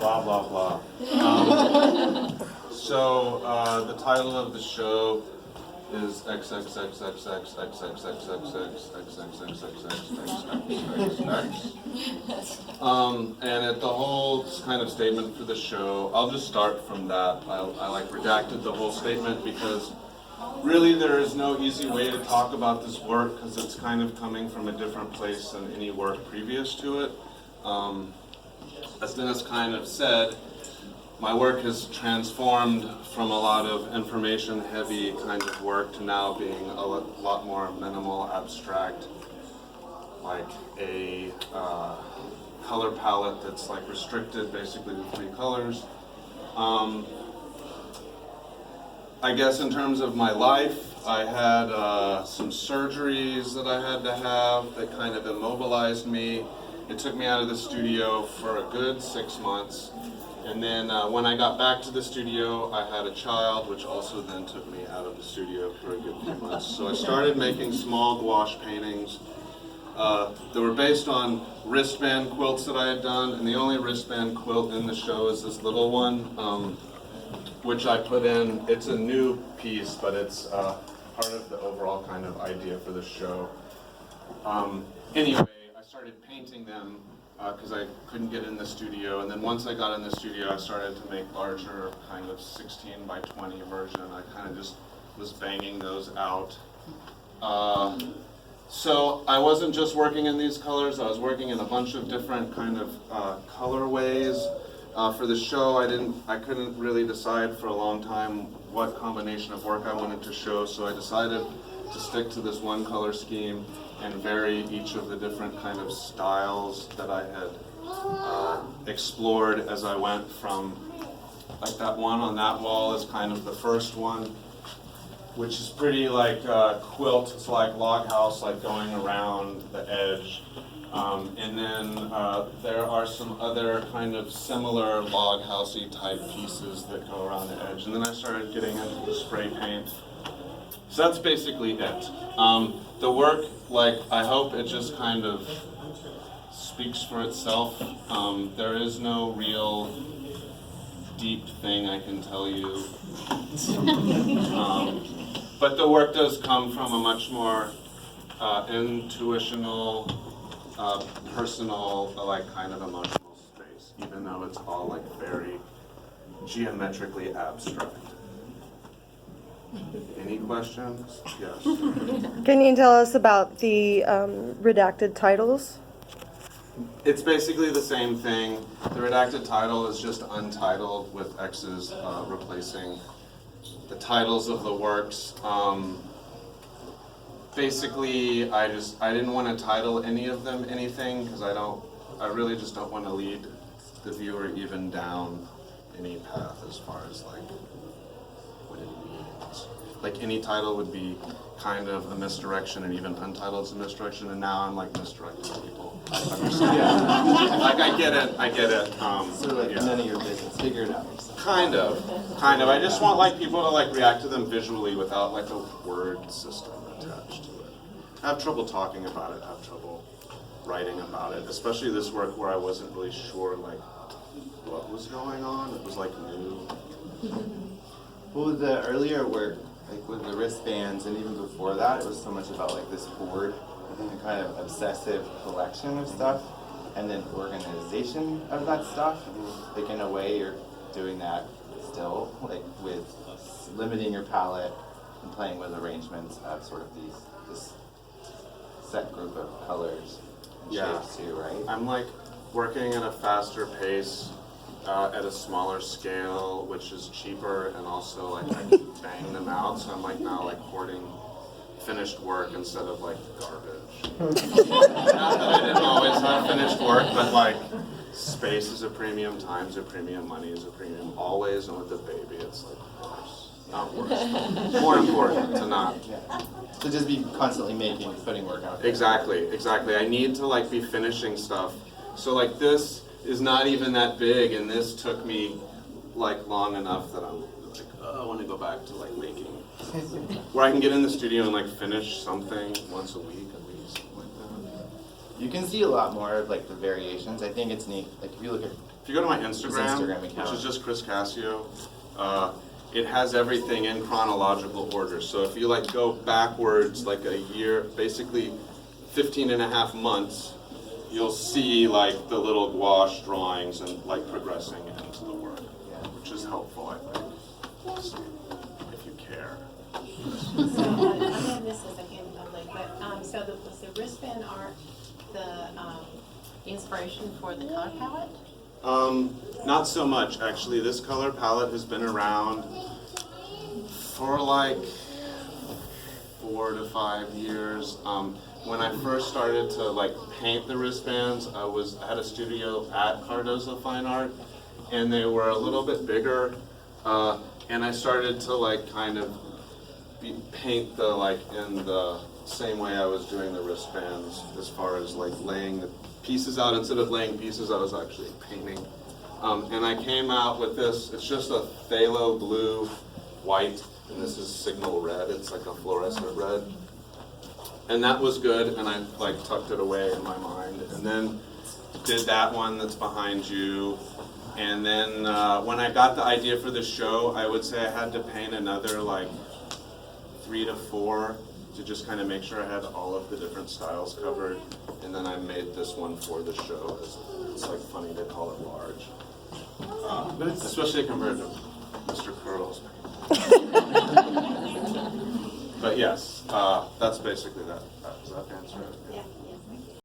blah, blah, blah. So the title of the show is XXXXXXXXXXXXXXXX. And the whole kind of statement for the show, I'll just start from that. I like redacted the whole statement because really there is no easy way to talk about this work because it's kind of coming from a different place than any work previous to it. As Dennis kind of said, my work has transformed from a lot of information-heavy kind of work to now being a lot more minimal, abstract, like a color palette that's like restricted basically to 3 colors. I guess in terms of my life, I had some surgeries that I had to have that kind of immobilized me. It took me out of the studio for a good 6 months. And then when I got back to the studio, I had a child, which also then took me out of the studio for a good few months. So I started making small gouache paintings that were based on wristband quilts that I had done. And the only wristband quilt in the show is this little one, which I put in. It's a new piece, but it's part of the overall kind of idea for the show. Anyway, I started painting them because I couldn't get in the studio, and then once I got in the studio, I started to make larger, kind of 16 by 20 version. I kind of just was banging those out. So I wasn't just working in these colors, I was working in a bunch of different kind of colorways. For the show, I couldn't really decide for a long time what combination of work I wanted to show, so I decided to stick to this one color scheme and vary each of the different kind of styles that I had explored as I went from, like that one on that wall is kind of the first one, which is pretty like quilt. It's like log house, like going around the edge. And then there are some other kind of similar log housey type pieces that go around the edge. And then I started getting into the spray paint. So that's basically it. The work, like, I hope it just kind of speaks for itself. There is no real deep thing I can tell you. But the work does come from a much more intuitional, personal, like kind of emotional space, even though it's all like very geometrically abstract. Any questions? Yes. Can you tell us about the redacted titles? It's basically the same thing. The redacted title is just untitled with X's replacing the titles of the works. Basically, I didn't want to title any of them anything because I really just don't want to lead the viewer even down any path as far as like what it means. Like any title would be kind of a misdirection, and even untitled is a misdirection, and now I'm like misdirecting people. Yeah. Like I get it. So like none of your business, figure it out. Kind of. I just want like people to like react to them visually without like a word system attached to it. I have trouble talking about it, I have trouble writing about it, especially this work where I wasn't really sure like what was going on. It was like new. Well, with the earlier work, like with the wristbands, and even before that, it was so much about like this hoard and kind of obsessive collection of stuff, and then organization of that stuff. Like in a way, you're doing that still, like with limiting your palette and playing with arrangements of sort of this set group of colors and shapes too, right? I'm like working at a faster pace, at a smaller scale, which is cheaper, and also like I can bang them out. So I'm like now like hoarding finished work instead of like garbage. Not that I didn't always have finished work, but like space is a premium, time's a premium, money is a premium, always. And with the baby, it's like worse, not worse, more important to not. To just be constantly making, putting work out there. Exactly. I need to like be finishing stuff. So like this is not even that big, and this took me like long enough that I'm like, oh, I want to go back to like making, where I can get in the studio and like finish something once a week at least, something like that. You can see a lot more of like the variations. I think it's neat. Like if you look at if you go to my Instagram Instagram which account. is just Chris Cascio, it has everything in chronological order. So if you like go backwards like a year, basically 15 and a half months, you'll see like the little gouache drawings and like progressing into the work, which is helpful, I think, if you care. So again, this is again public, but so was the wristband art the inspiration for the color palette? Not so much, actually. This color palette has been around for like 4 to 5 years. When I first started to like paint the wristbands, I had a studio at Cardozo Fine Art, and they were a little bit bigger, and I started to like kind of paint the like in the same way I was doing the wristbands, as far as like laying the pieces out. Instead of laying pieces, I was actually painting. And I came out with this. It's just a phthalo blue, white, and this is signal red. It's like a fluorescent red. And that was good, and I like tucked it away in my mind. And then did that one that's behind you. And then when I got the idea for the show, I would say I had to paint another like 3 to 4 to just kind of make sure I had all of the different styles covered. And then I made this one for the show. It's like funny to call it large. But it's especially compared to Mr. Curl's. But yes, that's basically that. Does that answer it? Yeah.